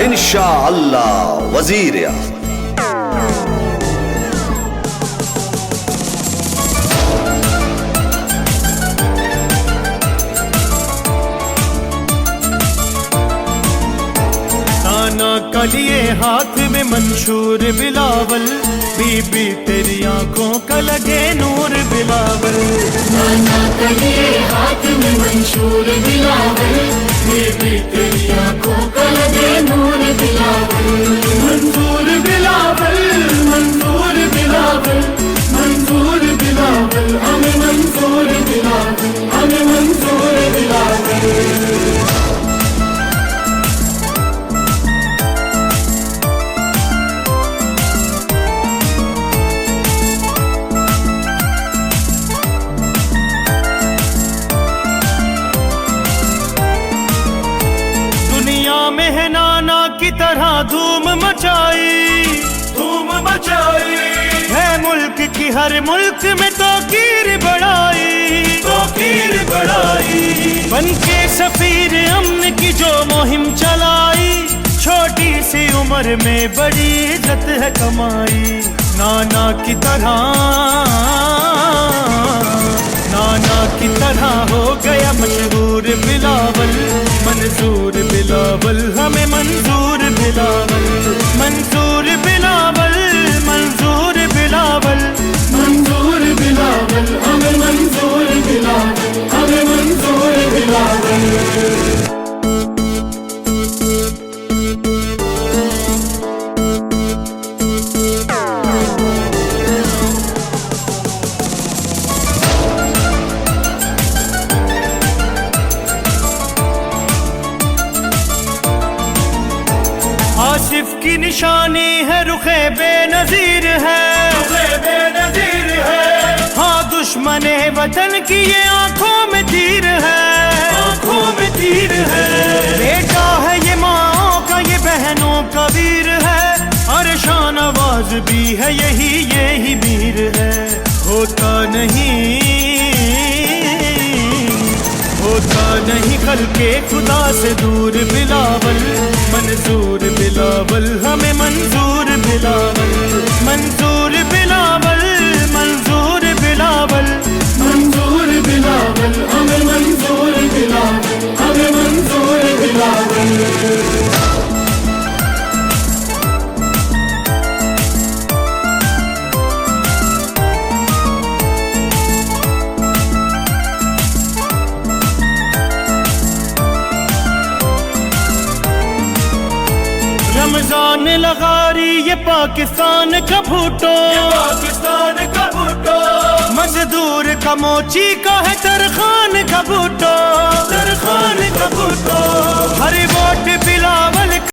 इंशाअल्लाह वजीर आज़म। कलिए हाथ में मंशूर बिलावल, बीबी तेरी आंखों का लगे नूर बिलावल। नाना कलिए हाथ में मंशूर बिलावल, बीबी तेरी आंखों का लगे नूर बिलावल। मंसूर बिलावल, मंसूर बिलावल, मंसूर बिलावल, हमें मंसूर बिलावल, हमें मंसूर बिलावल। की तरह धूम मचाई, धूम मचाई है मुल्क की, हर मुल्क में तौकीर बढ़ाई, तौकीर बढ़ाई। बन के सफीर अमन की जो मुहिम चलाई, छोटी सी उम्र में बड़ी इज्जत है कमाई। नाना की तरह, नाना की तरह हो गया मशहूर बिलावल, मंजूर बिलावल, हमें मंजूर बिलावल, मंजूर बिलावल, मंजूर बिलावल, मंजूर बिलावल, हमें मंजूर बिलावल, हमें मंजूर बिलावल। आसिफ की निशानी है, रुखे बेनजीर है, रुखे बेनजीर है। हाँ दुश्मने वतन की ये आंखों में तीर है, आंखों में तीर है। बेटा है ये माँ का, ये बहनों का वीर है, और शान आवाज भी है यही वीर है। होता नहीं खल के खुदा से दूर बिलावल, मंजूर बिलावल, हमें मंजूर बिलावल, मंजूर बिलावल, मंजूर बिलावल, मंजूर बिलावल, हमें मंजूर बिलावल, हमें मंजूर बिलावल। रमजान लगारी ये पाकिस्तान का भूटो, पाकिस्तान का भूटो। मजदूर का मोची का है तरखान का भूटो,